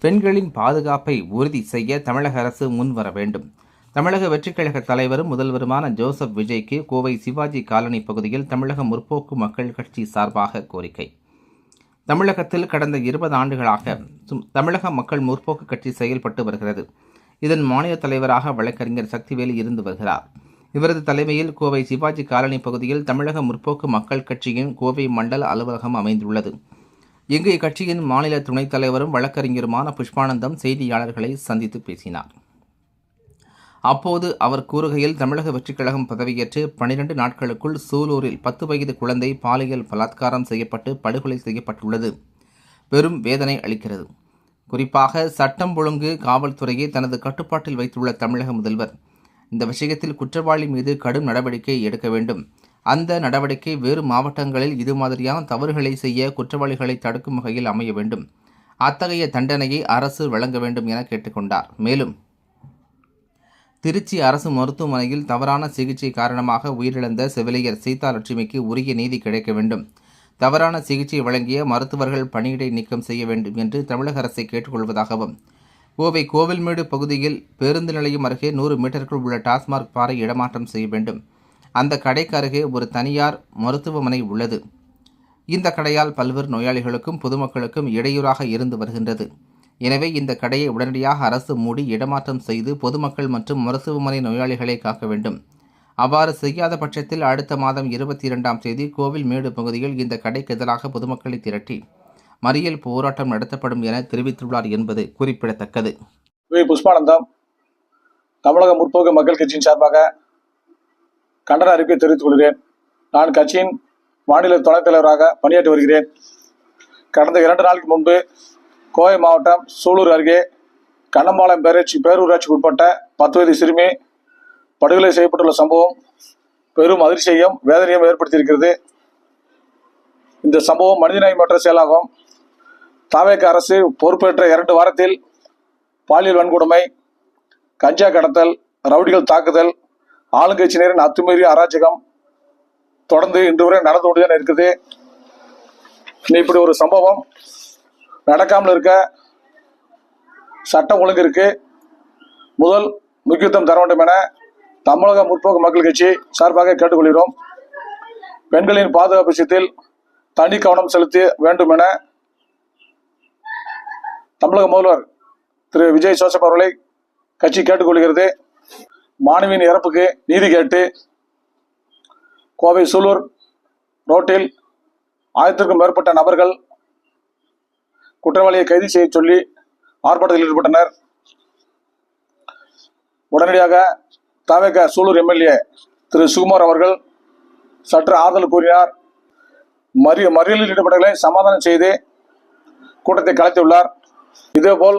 பெண்களின் பாதுகாப்பை உறுதி செய்ய தமிழக அரசு முன்வர வேண்டும். தமிழக வெற்றிக் கழக தலைவரும் முதல்வருமான ஜோசப் விஜய்க்கு கோவை சிவாஜி காலனி பகுதியில் தமிழக முற்போக்கு மக்கள் கட்சி சார்பாக கோரிக்கை. தமிழகத்தில் கடந்த 20 ஆண்டுகளாக தமிழக மக்கள் முற்போக்கு கட்சி செயல்பட்டு வருகிறது. இதன் மாநில தலைவராக வழக்கறிஞர் சக்திவேலு இருந்து வருகிறார். இவரது தலைமையில் கோவை சிவாஜி காலனி பகுதியில் தமிழக முற்போக்கு மக்கள் கட்சியின் கோவை மண்டல அலுவலகம் அமைந்துள்ளது. இங்கு இக்கட்சியின் மாநில துணைத் தலைவரும் வழக்கறிஞருமான புஷ்பானந்தம் செய்தியாளர்களை சந்தித்து பேசினார். அப்போது அவர் கூறுகையில், தமிழக வெற்றிக் கழகம் பதவியேற்று 12 நாட்களுக்குள் சூலூரில் 10 வயது குழந்தை பாலியல் பலாத்காரம் செய்யப்பட்டு படுகொலை செய்யப்பட்டுள்ளது பெரும் வேதனை அளிக்கிறது. குறிப்பாக சட்டம் ஒழுங்கு காவல்துறையை தனது கட்டுப்பாட்டில் வைத்துள்ள தமிழக முதல்வர் இந்த விஷயத்தில் குற்றவாளி மீது கடும் நடவடிக்கை எடுக்க வேண்டும். அந்த நடவடிக்கை வேறு மாவட்டங்களில் இது மாதிரியான தவறுகளை செய்ய குற்றவாளிகளை தடுக்கும் வகையில் அமைய வேண்டும். அத்தகைய தண்டனையை அரசு வழங்க வேண்டும் என கேட்டுக்கொண்டார். மேலும் திருச்சி அரசு மருத்துவமனையில் தவறான சிகிச்சை காரணமாக உயிரிழந்த செவிலியர் சீதாலட்சுமிக்கு உரிய நீதி கிடைக்க வேண்டும். தவறான சிகிச்சை வழங்கிய மருத்துவர்கள் பணியிடை நீக்கம் செய்ய வேண்டும் என்று தமிழக அரசை கேட்டுக்கொள்வதாகவும், கோவை கோவில்மேடு பகுதியில் பேருந்து நிலையம் அருகே 100 மீட்டருக்குள் உள்ள டாஸ்மாக் பாரை இடமாற்றம் செய்ய வேண்டும். அந்த கடைக்கு அருகே ஒரு தனியார் மருத்துவமனை உள்ளது. இந்த கடையால் பல்வேறு நோயாளிகளுக்கும் பொதுமக்களுக்கும் இடையூறாக இருந்து வருகின்றது. எனவே இந்த கடையை உடனடியாக அரசு மூடி இடமாற்றம் செய்து பொதுமக்கள் மற்றும் மருத்துவமனை நோயாளிகளை காக்க வேண்டும். அவ்வாறு செய்யாத பட்சத்தில் அடுத்த மாதம் 22ஆம் தேதி கோவில்மேடு பகுதியில் இந்த கடைக்கு எதிராக பொதுமக்களை திரட்டி மறியல் போராட்டம் நடத்தப்படும் என தெரிவித்துள்ளார் என்பது குறிப்பிடத்தக்கது. புஷ்பானந்தம் தமிழக முற்போக்கு மக்கள் கட்சியின் சார்பாக கண்டன அறிக்கை தெரிவித்துக் கொள்கிறேன். நான் கட்சியின் மாநில துணைத் தலைவராக பணியாற்றி வருகிறேன். கடந்த 2 நாளுக்கு முன்பு கோவை மாவட்டம் சூலூர் அருகே கண்ணம்பாளையம் பேரூராட்சிக்கு உட்பட்ட 10 வயது சிறுமி படுகொலை செய்யப்பட்டுள்ள சம்பவம் பெரும் அதிர்ச்சியையும் வேதனையும் ஏற்படுத்தியிருக்கிறது. இந்த சம்பவம் மனிதநேயமற்ற செயலாகும். தாவேக அரசு பொறுப்பேற்ற 2 வாரத்தில் பாலியல் வன்கொடுமை, கஞ்சா கடத்தல், ரவுடிகள் தாக்குதல், ஆளுங்கட்சியினரின் அத்துமீறிய அராஜகம் தொடர்ந்து இன்று வரை நடந்து கொண்டுதான் இருக்குது. இப்படி ஒரு சம்பவம் நடக்காமல் இருக்க சட்டம் ஒழுங்கிற்கு முதல் முக்கியத்துவம் தர வேண்டும் என தமிழக முற்போக்கு மக்கள் கட்சி சார்பாக கேட்டுக்கொள்கிறோம். பெண்களின் பாதுகாப்பு விஷயத்தில் தனி கவனம் செலுத்த வேண்டும் என தமிழக முதல்வர் திரு விஜய் ஜோசப் அவர்களை கட்சி கேட்டுக்கொள்கிறது. மாணவியின் இறப்புக்கு நீதி கேட்டு கோவை சூலூர் ரோட்டில் 1000க்கும் மேற்பட்ட நபர்கள் குற்றவாளியை கைது செய்ய சொல்லி ஆர்ப்பாட்டத்தில் ஈடுபட்டனர். உடனடியாக தாவேக சூலூர் எம்எல்ஏ திரு சுகுமார் அவர்கள் சற்று ஆறுதல் கூறினார். மறியலில் ஈடுபட்டவர்களை சமாதானம் செய்து கூட்டத்தை கலைத்துள்ளார். இதேபோல்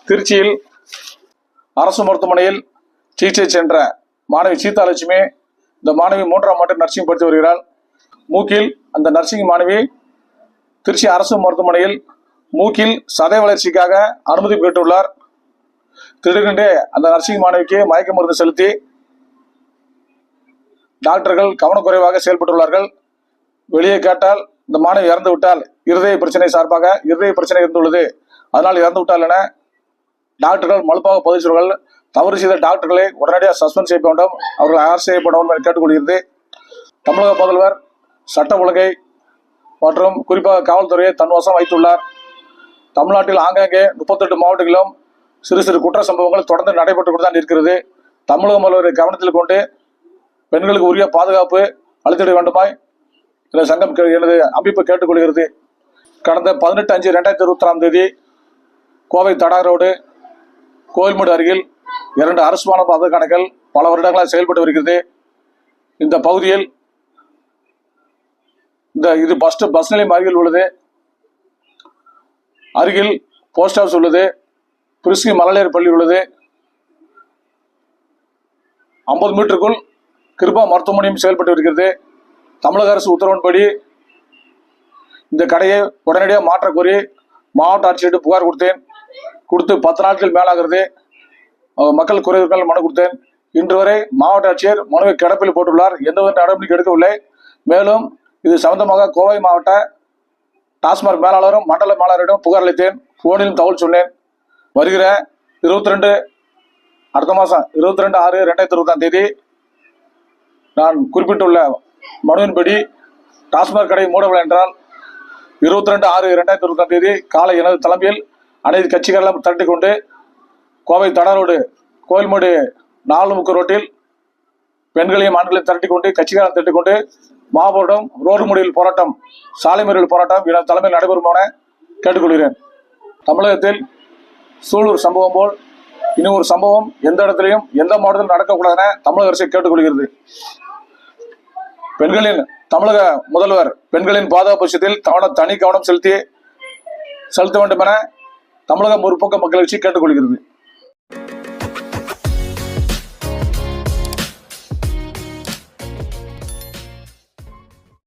திருச்சியில் அரசு மருத்துவமனையில் சிகிச்சை சென்ற மாணவி சீதாலட்சுமி, இந்த மாணவி 3ஆம் ஆண்டு நர்சிங் படித்து வருகிறார். மூக்கில் அந்த நர்சிங் மாணவி திருச்சி அரசு மருத்துவமனையில் மூக்கில் சதை வளர்ச்சிக்காக அனுமதி பெற்றுள்ளார். திடீரென்றே அந்த நர்சிங் மாணவிக்கு மயக்க மருந்து செலுத்தி டாக்டர்கள் கவனக்குறைவாக செயல்பட்டுள்ளார்கள். வெளியே கேட்டால் இந்த மாணவி இறந்து விட்டால் இருதய பிரச்சனை சார்பாக இருதய பிரச்சனை இருந்துள்ளது, அதனால் இறந்து விட்டால் என டாக்டர்கள் மலுப்பாக பதிவு செய்வார்கள். தவறு செய்த டாக்டர்களை உடனடியாக சஸ்பெண்ட் செய்ய வேண்டும், அவர்கள் அரசு செய்யப்பட வேண்டும் என கேட்டுக்கொள்கிறது. தமிழக முதல்வர் சட்ட ஒழுங்கை மற்றும் குறிப்பாக காவல்துறையை தன்வசம் வைத்துள்ளார். தமிழ்நாட்டில் ஆங்காங்கே 38 மாவட்டங்களிலும் சிறு சிறு குற்ற சம்பவங்கள் தொடர்ந்து நடைபெற்று கொண்டுதான் இருக்கிறது. தமிழக முதல்வரை கவனத்தில் கொண்டு பெண்களுக்கு உரிய பாதுகாப்பு அளித்திட வேண்டுமாய் எனது சங்கம் எனது அமைப்பு கேட்டுக்கொள்கிறது. கடந்த 18/5/2023 கோவை தடா ரோடு கோவில்மேடு அருகில் 2 அரசு மாணவ மதுக்கடைகள் பல வருடங்களாக செயல்பட்டு வருகிறது. இந்த பகுதியில் இது பஸ் நிலையம் அருகில் உள்ளது. அருகில் போஸ்ட் ஆஃபீஸ் உள்ளது. பிரிஸ்கி மழலையர் பள்ளி உள்ளது. 50 மீட்டருக்குள் கிருபா மருத்துவமனையும் செயல்பட்டு வருகிறது. தமிழக அரசு உத்தரவின்படி இந்த கடையை உடனடியாக மாற்ற கோரி மாவட்ட ஆட்சியரிடம் புகார் கொடுத்து 10 நாட்கள் மேலாகிறது. மக்கள் குறைகள் மனு கொடுத்தேன். இன்று வரை மாவட்ட ஆட்சியர் மனுவை கிடப்பில் போட்டுள்ளார். எந்தவித நடவடிக்கை எடுக்கவில்லை. மேலும் இது சம்பந்தமாக கோவை மாவட்ட டாஸ்மாக் மேலாளரும் மண்டல மேலாளரிடம் புகார் அளித்தேன். போனிலும் தகவல் சொன்னேன். வருகிற 22 அடுத்த மாதம் 22/6/2020 நான் குறிப்பிட்டுள்ள மனுவின்படி டாஸ்மாக் கடை மூடவில்லை என்றால் 22/6/2020 காலை எனது தலைமையில் அனைத்து கட்சிகளெல்லாம் திரட்டி கொண்டு கோவை தடாரோடு கோயில்மேடு 4 ரோட்டில் பெண்களையும் ஆண்களையும் திரட்டி கொண்டு கட்சிகளை திரட்டி கொண்டு மாபோராட்டம், ரோடு முடிவில் போராட்டம், சாலை மறியல் போராட்டம் எனது தலைமையில் நடைபெறும் என கேட்டுக்கொள்கிறேன். தமிழகத்தில் சூலூர் சம்பவம் போல் இனி ஒரு சம்பவம் எந்த இடத்திலையும் எந்த மாவட்டத்திலும் நடக்கக்கூடாது என தமிழக அரசை கேட்டுக்கொள்கிறது. பெண்களின் தமிழக முதல்வர் பெண்களின் பாதுகாப்பு விஷயத்தில் தனி கவனம் செலுத்த வேண்டும் என தமிழக முற்போக்கு மக்கள் கட்சி கேட்டுக்கொள்கிறது.